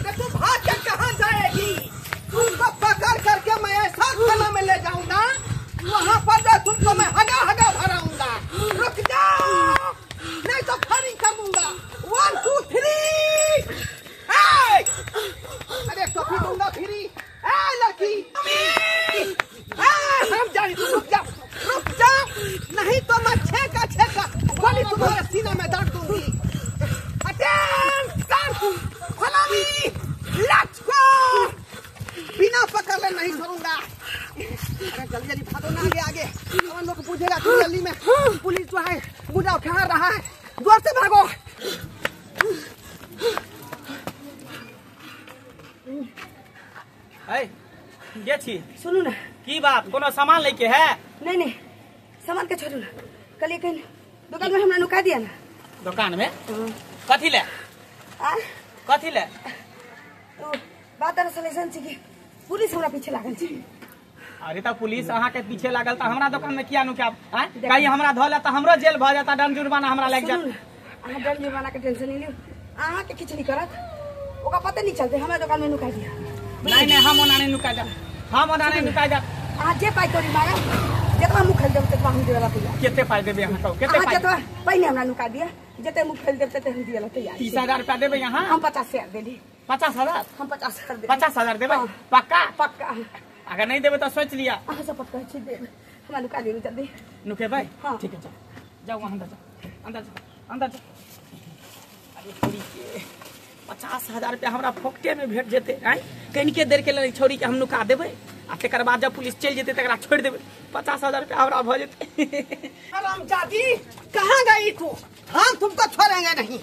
तू भाग कर कहाँ जाएगी? तुमको पकड़ करके मैं ऐसा खाना में ले जाऊंगा, वहाँ पर तुमको मैं हगा हगा भराऊंगा। रुक जाओ, नहीं तो फायरिंग कर दूंगा। 1 2 3। अरे टोपी दूंगा फिरी। लड़की हम जाए, रुक जाओ, नहीं तो मैं छेका गोली तुम्हारे सीने में दाग दूंगी। बिना पकड़ ले नहीं छोड़ूंगा। अरे जल्दी भागो ना, आगे हम लोग पूछेगा कि दिल्ली में पुलिस जो है मुझे खा रहा है। जोर से भागो। गे छी सुनू ना, की बात कोनो सामान लेके है? नहीं सामान के छोड़ू ना, कल एक दुकान में हमरा नुका दिया ना। दुकान में कथी ले? कथी ले? बात दरअसल ऐसा छी कि पुलिस हमरा पीछे लागल छी। अरे तो पुलिस अहाँ के पीछे लागल तो हमरा दुकान में किया नुका? कहीं हमरा धोले तो हमरो जेल भ जाता, दंड जुर्माना हमरा लग जात। अहाँ दंड जुर्माना के टेंशन नहीं लियो, अहाँ के खिचड़ी करत ओका पता नहीं चलते हमरा दुकान में नुका दिया। नहीं हम ओना नहीं नुका जा, हम ओना नहीं नुका जा। अहाँ जे पाई तोरी मांगा, जेतना मुख खेल देब तेतना हम देला तैयार। केते पाई देबे अहाँ को? केते पाई? जेतना पहिने हमरा नुका दिया, जेते मुख खेल देब तेते हम देला तैयार। 30,000 रुपया देबे यहाँ? हम 50,000 देली। 50,000? हम 50,000 देब। 50,000 देबे? पक्का? पक्का। अगर नहीं देबे तो सोच लिया। अहाँ सब पक्का छी देब, हमरा नुका दियो जल्दी। नुके भाई? हाँ। ठीक है, जाओ अंदर जाओ, अंदर जाओ। अरे छोरी के 50,000 रुपया हमरा फोकटे में भेट जेते। कनिके देर के लिए छोरी के हम नुका देबे, आ तेकर बाद जब पुलिस चल जेते तकरा छोड़ देबे। 50,000 रुपया हमरा भ जेते। रामचाची कहाँ गई तू? हम तुमको छोड़ेंगे नहीं।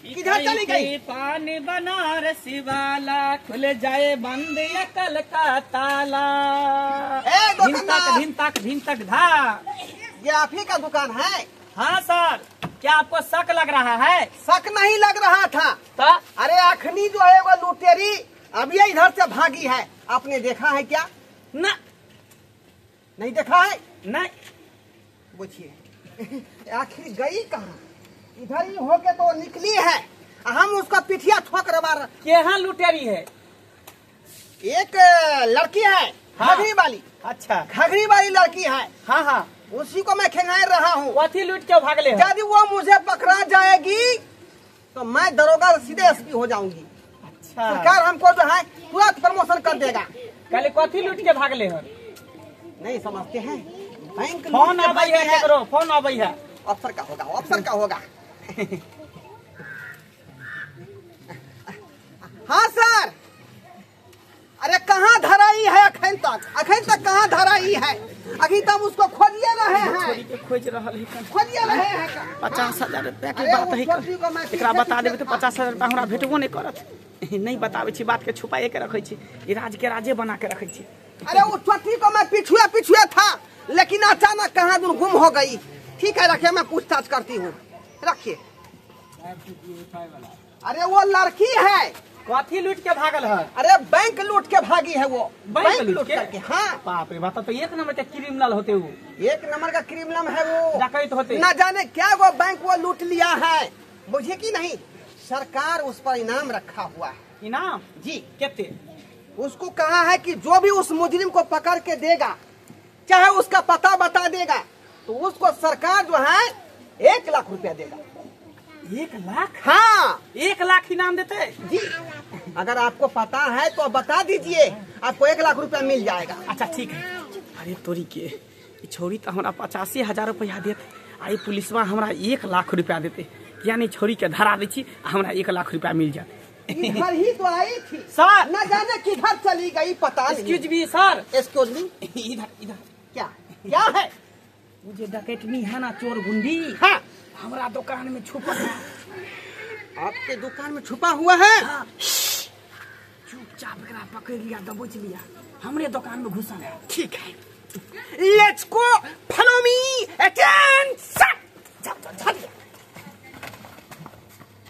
किधर चली गई? पानी बनारसी वाला खुल जाए बंद ये कल का ताला। धिन तक धा। ये आप ही का दुकान है? हाँ सर, क्या आपको शक लग रहा है? शक नहीं लग रहा था। तो अरे अखनी जो है वो लुटेरी अभी इधर से भागी है, आपने देखा है क्या? ना, नहीं देखा है? नहीं। पूछिए आखिर गई कहाँ? इधर ही होके तो निकली है, हम उसका पिठिया ठोक रहा। केहाँ लुटेरी है? एक लड़की है, हाँ। घघरी वाली। अच्छा, घघरी वाली लड़की है। हाँ, उसी को मैं खेंगार रहा हूँ। कथी लूट के भागले हो? यदि वो मुझे पकड़ा जाएगी तो मैं दरोगा सीधे एसपी हो जाऊंगी। अच्छा, सरकार हमको जो है तुरंत प्रमोशन कर देगा। कल कथी लूट के भागले हो? नहीं समझते हैं? बैंक फोन आबै है केकरो? फोन आबै है? अफसर का होगा। हाँ सर। अरे कहाँ धराई है? अखन तक कहाँ धराई है? अभी तक उसको खोजिए रहे हैं। खोज रहा है। 50,000 रुपया के बात है, एकरा बता देबे तो 50,000 रुपया हमरा भेटबो नहीं करत। नहीं बतावे छी, बात के छुपाए के रखे छी, राज के राजे बना के रखे छी। अरे वो चोटी को मैं पिछुए था, लेकिन अचानक कहाँ दूर गुम हो गई। ठीक है रखिए, मैं पूछताछ करती हूँ, रखिए। अरे वो लड़की है। कथी लूट के भागल है? अरे बैंक लूट के भागी है वो। बैंक लूट करके? हाँ। बाप रे, बता तो 1 नंबर के क्रिमिनल होते वो। 1 नंबर का क्रिमिनल है वो। डकैत होते। ना जाने क्या वो बैंक वो लूट लिया है, बुझे कि नहीं? सरकार उस पर इनाम रखा हुआ है। इनाम? जी। कितने? उसको कहा है कि जो भी उस मुजरिम को पकड़ के देगा, चाहे उसका पता बता देगा, तो उसको सरकार जो है 1 लाख रुपया देगा। 1 लाख? हाँ, 1 लाख इनाम देते जी। अगर आपको पता है तो बता दीजिए, आपको 1 लाख रुपया मिल जाएगा। अच्छा ठीक है। अरे तोरी के छोरी तो हमारा 85,000 रुपया देते, आई पुलिसवा हमारा 1 लाख रुपया देते, यानी छोरी के धरा दी छी, हमारा 1 लाख रुपया मिल जाते। इधर ही तो आई थी सर। न जाने किधर चली गई, पता नहीं। Excuse me sir. Excuse me. इधर क्या है? मुझे डकैतनी है ना, चोर गुंडी। हाँ। हमारा दुकान में छुपा है। आपके दुकान में छुपा हुआ है? हाँ। चुपचाप पकड़ लिया, दबोच लिया, हमरे दुकान में घुसा है। ठीक है, let's go, follow me, attention.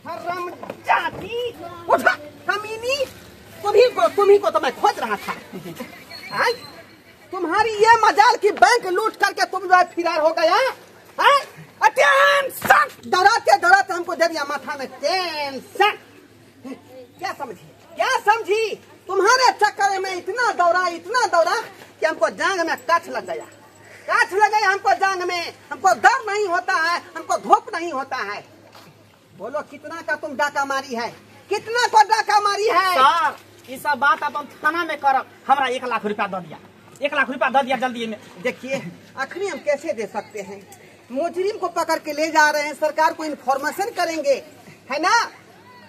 हराम जाती, उठा कमीनी, तुम्ही को तो मैं खोज रहा था। तुम्हारी ये मजाल की बैंक लूट करके तुम जो है फिरार हो गया हैं? टेंशन दौड़ाते हमको दे दिया माथा में टेंशन। क्या समझी तुम्हारे चक्कर में इतना दौड़ा कि हमको जांग में काछ लग गया हमको जांग में। हमको डर नहीं होता है, हमको धूप नहीं होता है। बोलो कितना का तुम डाका मारी है, कितना को डाका मारी है? सर ये सब बात अपन थाना में करब। हमरा 1 लाख रुपया दे दिया, 1 लाख रुपया दे दिया जल्दी में। देखिए आखिरी हम कैसे दे सकते हैं? मुजरिम को पकड़ के ले जा रहे हैं, सरकार को इन्फॉर्मेशन करेंगे, है ना?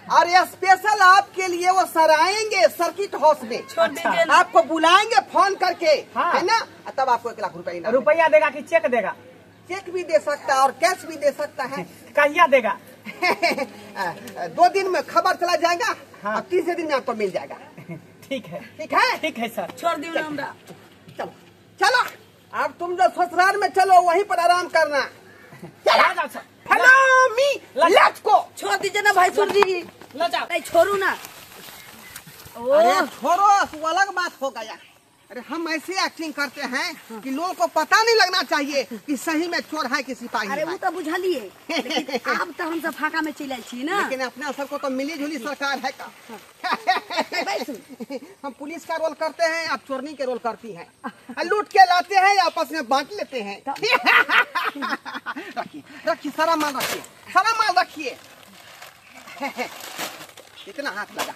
और ये स्पेशल आपके लिए वो सर आएंगे सर्किट हाउस में, अच्छा। आपको बुलाएंगे फोन करके, हाँ। है ना? तब आपको 1 लाख रुपया रुपया देगा कि चेक देगा? चेक भी दे सकता है और कैश भी दे सकता है। कहिया देगा? 2 दिन में खबर चला जाएगा, हाँ। और 3 दिन में आपको मिल जाएगा। ठीक है ठीक है सर। छोड़ दियो हमरा। चलो अब तुम जो ससुराल में चलो वहीं पर आराम करना। चला sir. Follow me, let's go। छोड़ दीजिए ना भाई सुन जी। ले जाओ। नहीं छोड़ू ना। अरे छोड़ो, वो अलग बात हो गया। अरे हम ऐसे एक्टिंग करते हैं कि लोगों को पता नहीं लगना चाहिए कि सही में चोर है कि सिपाही अरे है। वो तो बुझलिए, लेकिन अब तो हम सब फाका में चले छी ना। लेकिन अपने सबको तो मिली जुली सरकार है का। हम पुलिस का रोल करते हैं, आप चोरनी के रोल करती हैं। लूट के लाते हैं, आपस में बांट लेते हैं। रखिए सारा माल रखिए। कितना हाथ लगा,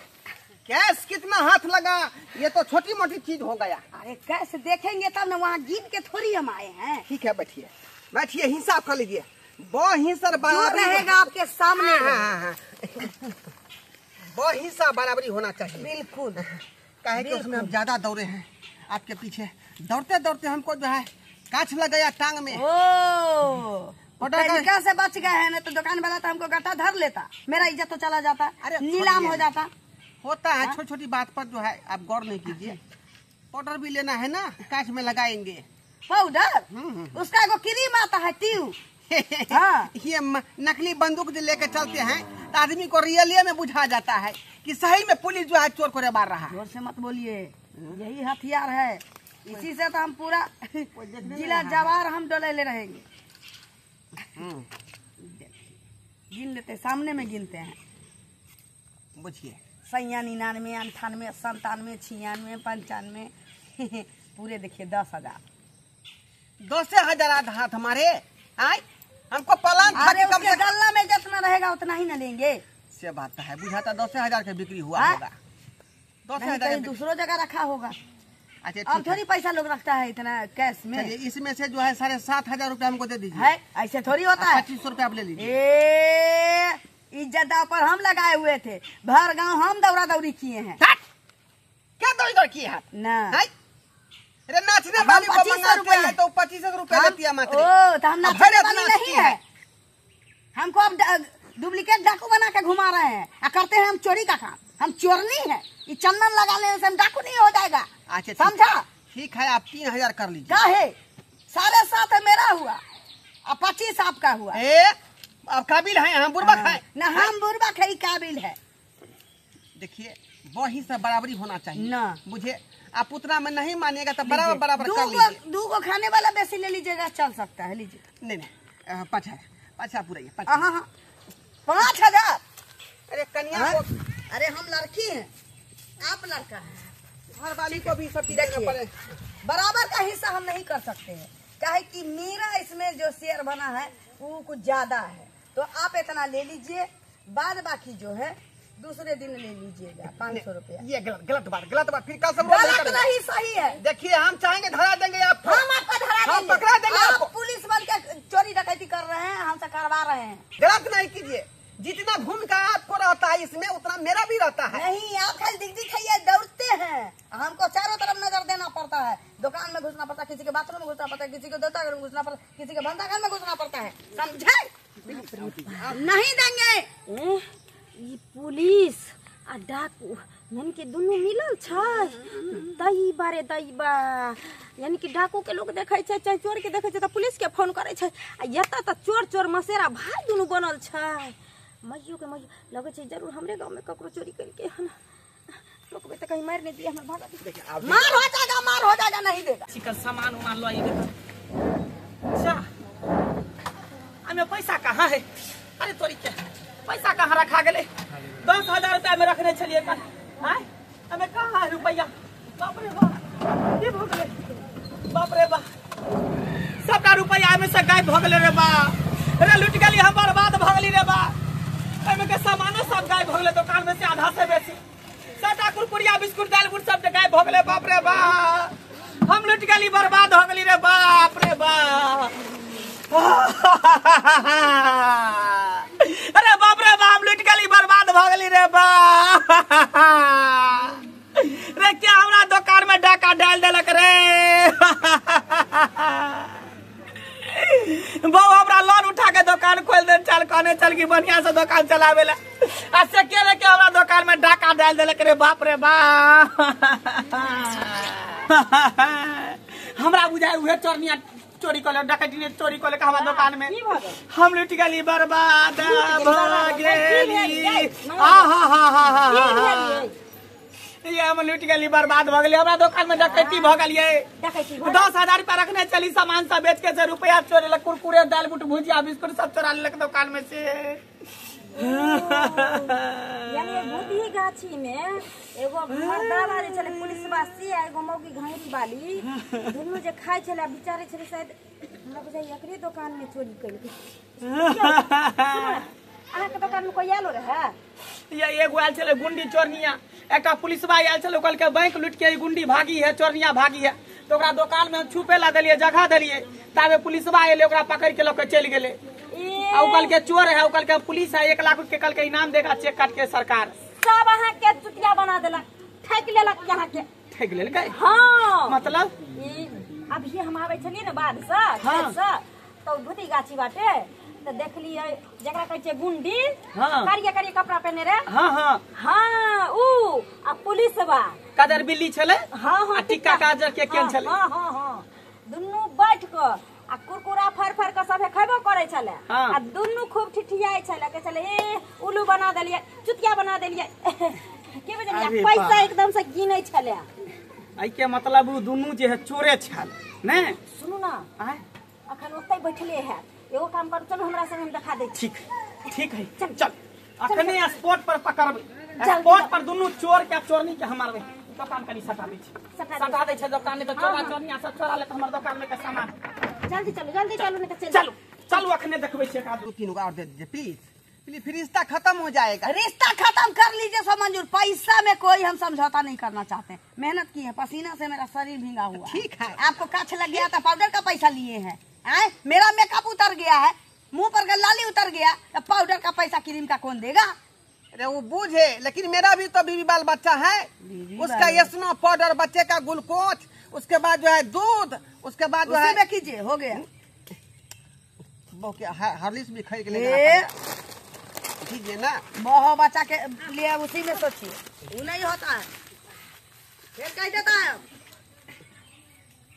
कैश कितना हाथ लगा, ये तो छोटी मोटी चीज हो गया। अरे कैसे देखेंगे तब ना, वहाँ गिन के थोड़ी हम आए हैं। ठीक है बैठिए हिसाब कर लीजिए। वो हिस्सा जो बराबरी रहेगा आपके सामने। हाँ। वो हिस्सा बराबरी होना चाहिए। बिल्कुल। काहे कि उसमें हम ज्यादा दौड़े हैं आपके पीछे। दौड़ते हमको जो है कांच लग गया टांग में। तरीका से बच गए हैं, ना तो दुकान वाला तो हमको गट्टा धर लेता, मेरा इज्जत तो चला जाता, अरे नीलाम हो जाता। होता है छोटी छोटी बात पर जो है आप गौर नहीं कीजिए। पाउडर भी लेना है ना, कांच में लगाएंगे। पाउडर? उसका एगो क्रीम आता है ट्यूब। हाँ। ये नकली बंदूक जो लेके चलते हैं तो आदमी को रियलिया में बुझा जाता है कि सही में पुलिस जो है चोर को मार रहा है। जोर से मत बोलिए, यही हथियार है, इसी से तो हम पूरा जिला जवार हम डोले रहेंगे। गिन लेते, सामने में गिनते हैं। बुझिए 99, 98, 97, 96, 95 पूरे देखिए 10,000। 10,000 आधा हाथ हमारे आए हमको पलान था अरे कि कम उसके से गल्ला में जितना रहेगा उतना ही न लेंगे। से बात है, बुझाता 10,000 का बिक्री हुआ हाँ? होगा। नहीं 10,000 कहीं दूसरों जगह रखा होगा। अच्छा अब ठीक थोड़ी है। पैसा लोग रखता है इतना कैश में। चलिए इसमें से जो है 7,500 रुपया हमको दे दीजिए। है ऐसे थोड़ी होता है। 2500 रुपया आप ले लीजिए। ए इज्जत दाव पर हम लगाए हुए थे, भर गांव हम दौड़ा दौड़ी किए हैं। क्या दौड़ की है ना अरे नाचने अब वाली को 2500 मंगाते रुपया हैं तो 2500 रुपया लेती है मात्र। ओ तो हम अब नाचने भरत वाली नाचती नहीं है। हमको अब डुप्लीकेट डाकू बना के घुमा रहे हैं, करते हैं हम चोरी का काम। हम चोरनी है, ये चंदन लगा लेने से हम डाकू नहीं हो जाएगा। अच्छा समझा? ठीक है, आप 3,000 कर लीजिए। क्या है 7.5 मेरा हुआ और 25 आपका हुआ। अब काबिल है, हम बुर्बक है ना हम बुर्बक है, काबिल है। देखिए वो ही सब बराबरी होना चाहिए ना मुझे। आप उतना में नहीं मानिएगा तो बराबर बराबर कर लीजिए। दू को खाने वाला बेसी ले लीजिएगा, चल सकता है, लीजिए। नहीं 5,000 पूरा 5,000। अरे कन्या को, अरे हम लड़की हैं, आप लड़का है। घर वाली को भी सब चीज देना पड़े। बराबर का हिस्सा हम नहीं कर सकते हैं, चाहे कि मेरा इसमें जो शेयर बना है वो कुछ ज्यादा है, तो आप इतना ले लीजिए, बाद बाकी जो है दूसरे दिन ले लीजिएगा 500 रुपया। ये गलत बात फिर कल सब गलत नहीं, सही है। देखिए हम चाहेंगे धरा देंगे आपको। हम आपको धरा हम देंगे। पकड़ा देंगे आप आपको। पुलिस बन के चोरी डकैती कर रहे हैं, हमसे करवा रहे हैं। गलत नहीं कीजिए, जितना भूमिका आपको रहता है इसमें उतना मेरा भी रहता है। नहीं, आप खाली दिख खाइए, दौड़ते हैं, हमको चारों तरफ नजर देना पड़ता है। दुकान में घुसना पड़ता है, किसी के बाथरूम में घुसना पड़ता है, किसी के देवता घर में घुसना पड़ता है, किसी के बंदा घर में घुसना पड़ता है। समझे? नहीं देंगे। ई पुलिस आ डाकू यानी कि दुनू मिलल छै। दई बारे दई बा, यानी कि डाकू के लोग देखे छै चाहे चोर के देखे छै तो पुलिस के फोन करे छै। आ एता तो चोर मसेरा भाई दुनू बनल छै। मैयो के मैयो लगे छै जरूर हमरे गांव में ककरो चोरी करके हन। तो रोकबे तो कहीं मार नहीं दिया हमें भागा दी। मार हो जाएगा नहीं देगा। चिकन सामान उमान लो ये अच्छा हमें पैसा कहाँ है? अरे तोरी क्या पैसा कहाँ रखा गए? 10,000 रुपया में रखने चलिए कल हमें कहाँ है रुपया? बाप रे बाप ये भोग ले बाप रे बाप सबका रुपया में से गायब भोग ले रे बा। अरे लुट गली हम बर्बाद भगली रे बा। एमे के सामानो सब गायब भोग ले दुकान में से आधा से बेसी सबका कुरकुरिया बिस्कुट दाल बुट सब गायब भोग ले बाप रे बा। हम लुट गली बर्बाद हो गली रे बाप रे बा। अरे बाप रे बा हम लुट गली बर्बाद हो गली रे बा। रे क्या हमरा दुकान में डाका डाल देलक रे। बहु हमरा लोन उठा के दुकान खोल दे चल कहने चल की बढ़िया से दुकान चलावे ला आ से के रे के हमरा दुकान में डाका डाल देलक रे बाप रे बा। हमरा बुझाय उहे चोरनिया चोरी कर डकैती ने चोरी कर के हमारा दुकान में हम लुट गली बर्बाद भ गेली। ये हम लुट गली बर्बाद भ गेली। हमरा दुकान में डकैती भ गेलिए। 10,000 रुपया रखने चली सामान सब बेच के से रुपया चोरे लग कुरकुरे दाल बुट भुजिया बिस्कुट सब चोरा लेलक दुकान में से। यानी भूती गाछी में एगो मर्दावा जे चले पुलिस वासी एगो मौगी घंगरी वाली दोनों जे खाय छले बेचारे छले शायद हमरा बुझाय एकरे दुकान में चोरी कइल। अहाँ के दुकान में कोई आलो रहे? ये एगो आयल छले गुंडी चोरनिया एकटा पुलिसवा आयल छले कल के बैंक लूट के गुंडी भागी है चोरनिया भागी है तो ओकरा दुकान में छुपे ला देलिए जगह देलिए ताबे पुलिसवा आइले ओकरा पकड़ के लोग चल गेले। कल के चोर है कल के पुलिस है 1 लाख के कल के इनाम देगा चेक काट के सरकार सब अहाँ के चुतिया बना देलक ठक लेलक यहाँ के ठक लेल गए। हाँ मतलब अभी हम आवे छलिए ना बाद से तो भूती गाछी बाटे तो देखलिए जकरा कहै छै गुंडी करिया करिया कपड़ा पहने रे हाँ ऊ आ पुलिसवा कादर बिल्ली छले हाँ टिक्का काजर के केन छले हाँ दुन्नु बैठ के आ कुरकुरा फर के सबे खैबो करे छले आ दुन्नु खूब ठिठियाई छले के छले ए उल्लू बना देलिए चुतिया बना देलिए के बजलिए पैसा एकदम से गिनै छले। आई के मतलब उ दुन्नु जे है चोरे छल ने। सुनु ना अखन ओतै बैठले है एगो काम कर चलो हमरा संग हम दिखा दे। ठीक है चल अखने स्पॉट पर पकड़बे स्पॉट पर दुन्नु चोर के चोरनी के हम मारबे दुकान कनी सटा दे छै दुकान में तो चोरा चोरनिया सब चोरा ले हमर दुकान में के सामान जल्दी चलो नहीं तो चलो अखने देखबे छै का 2-3 और दे दीजिए प्लीज फिर रिश्ता खत्म हो जाएगा। रिश्ता खत्म कर लीजिए सब मंजूर। पैसा में कोई हम समझौता नहीं करना चाहते। मेहनत की है पसीना से मेरा शरीर भींगा हुआ। ठीक है आपको कच्छ लग गया था पाउडर का पैसा लिए हैं मेरा मेकअप उतर गया है मुंह पर का लाली उतर गया तो पाउडर का पैसा क्रीम का कौन देगा? अरे वो बूझे लेकिन मेरा भी तो बीवी बाल बच्चा है उसका स्नो पाउडर बच्चे का ग्लूकोज उसके बाद जो है दूध उसके बाद जो है कीजिए हो गया वो क्या हॉर्लिक्स भी खरीद के कीजिए ना बहुत बच्चा के लिए उसी में सोचिए वो नहीं होता है फिर कह देता है।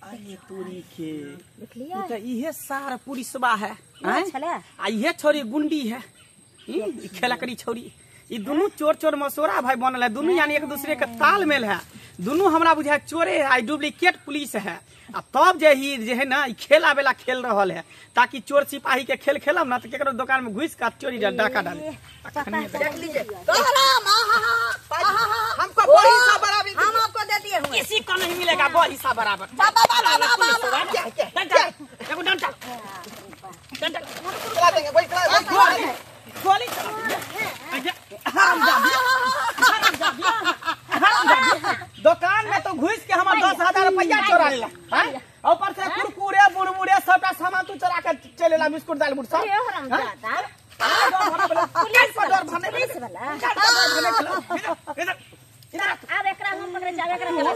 अरे तोरी के देख लिया तो इहे सार पुलिसवा है छले आ इहे छोरी गुंडी है खेला करी छोरी ये दोनों चोर मसोरा भाई बनल है दोनों यानी एक दूसरे के तालमेल है दोनों हमरा बुझाय चोरे है डुप्लीकेट पुलिस है आ तब जे ही जे है ना खेला बेला खेल रहल है ताकि चोर सिपाही के खेल खेलब ना तो केकरो दुकान में घुस के चोरी डाका डाले। देख लीजिए हमको वही हिस्सा बराबर हम आपको दे दिए हुए किसी को नहीं मिलेगा वो हिस्सा बराबर एगो डंडा चला देंगे वही चला गोली दुकान में तो घुस के हमारे 10,000 रुपया चोरा लेला ऊपर से कुरकुरे बुड़बुड़े सबटा सामान तू चोरा के चलेला बिस्कुट दाल बुट सब अब एकरा हम पकड़े जावे एकरा चला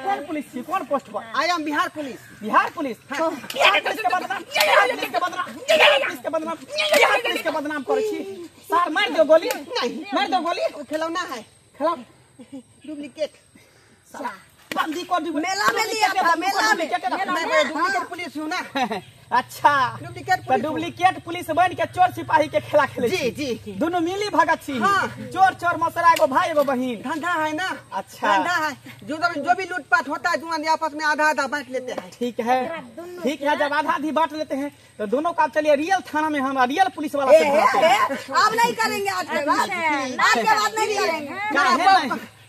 कौन पुलिस छी कौन पोस्ट पर I am Bihar police Bihar police के बदनाम करे छी सर मार दो गोली नहीं मार दो गोली वो खिलौना है खिलाओ डुप्लीकेट बंदी को मेला में लिया था मेला में मैं डुप्लीकेट पुलिस हूँ ना अच्छा डुप्लीकेट तो पुलिस डुप्लीकेट पुलिस बन के चोर सिपाही के खेला खेले जी जी दोनों मिली भगत छी हाँ। चोर चोर मसरा एगो भाई एगो बहन धंधा है ना। अच्छा। धंधा है जो भी लूटपाट होता है जुआन आपस में आधा आधा बांट लेते हैं। ठीक है जब आधा आधी बांट लेते हैं तो दोनों का चलिए रियल थाना में हम रियल पुलिस वाला से बात करें। अब नहीं करेंगे आज के बाद नहीं करेंगे।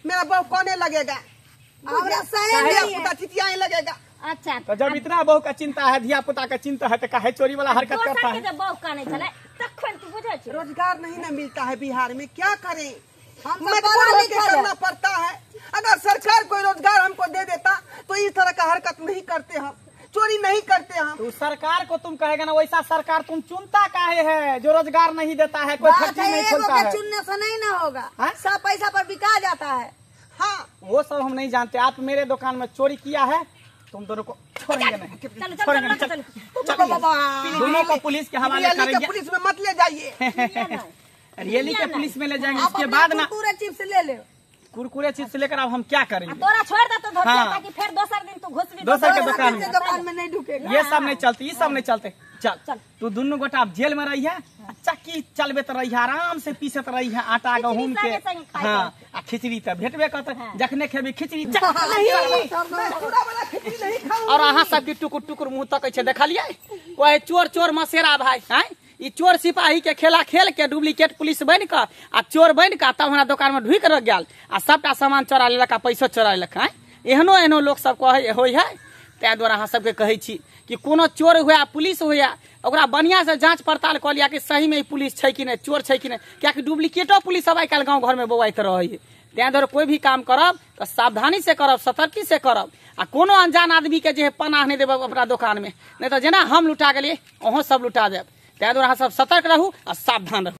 मेरा बहू कोने लगेगा, हमारा सही धिया नहीं है। पुता चिचियाए लगेगा। अच्छा तो जब इतना बहू का चिंता है धिया पुता का चिंता है तो काहे चोरी वाला हरकत करता दोसर के है। जब बहू काने चले तखन तू बुझै छी रोजगार नहीं ना मिलता है बिहार में, क्या करें? हम सब मजबूर पढ़ा होकर लिखा करना है। पड़ता है। अगर सरकार कोई रोजगार हमको दे देता तो इस तरह का हरकत नहीं करते, हम चोरी नहीं करते हम। तो सरकार को तुम कहेगा ना वैसा सरकार तुम चुनता काहे है जो रोजगार नहीं देता है, कोई बात फैक्ट्री है नहीं एगो खोलता के है। चुनने से नहीं ना होगा, हाँ? सब पैसा पर बिका जाता है। हाँ, वो सब हम नहीं जानते। आप मेरे दुकान में चोरी किया है तुम दोनों को छोड़ेंगे नहीं, चलो छोड़ेंगे नहीं। चलो बाबा। दोनों को पुलिस के हवाले रियली के करेंगे। पुलिस में मत ले जाइए। रियली के पुलिस में ले जाएंगे। आप उसके अपना बाद ना कुरकुरे चिप्स ले ले। कुरकुरे चीज से लेकर अब हम क्या करेंगे। तोरा छोड़ दे तो धोती हाँ। ताकि फिर दोसर दिन तू घुसबी दोसर के दुकान में दुकान में नहीं ढुकेगा। ये सब नहीं चलते, ये सब नहीं चलते। चल चल। तू दोनों गोटा अब जेल में रही है, चक्की चलबे रही है, आराम से पीसत रही है आटा गहूम के। संगे संगे खाए हाँ आ खिचड़ी तो भेटबे करते जखने खेबी खिचड़ी नहीं, मैं पूरा वाला खिचड़ी नहीं खाऊंगा। और अहाँ सबके टुकुर टुकुर मुंह तक छे देखलिए। वह चोर चोर मसेरा भाई हैं ई चोर सिपाही के खेला खेल के डुप्लीकेट पुलिस बन के आ चोर बन के तब हमारा दुकान में ढुक रह गया आ सबटा सामान चोरा लेलक आ पैसो चोरा लेलक हैं। एहनो एहनो लोग सब कहे होय है। तै द्वारा अहाँ सबके कहै छी कि कोनो चोर हुआ पुलिस हुआ ओकरा बढ़िया से जांच पड़ताल कऽ लिया कि सही में ई पुलिस छै कि नहीं चोर छै कि नहीं, कियाकि डुप्लीकेटो पुलिस सब आइ काल्हि गाँव घर में बौआइत रहै है। तैं द्वारा कोई भी काम करब तो सावधानी से करब, सतर्की से करब आ कोनो अनजान आदमी के जे पनाह नहीं देब अपना दुकान में, नहीं तो जेना हम लुटा गेलिए अहों सब लुटा देब। तैं द्वारा अहाँ सब सतर्क रहू आ सावधान रहू।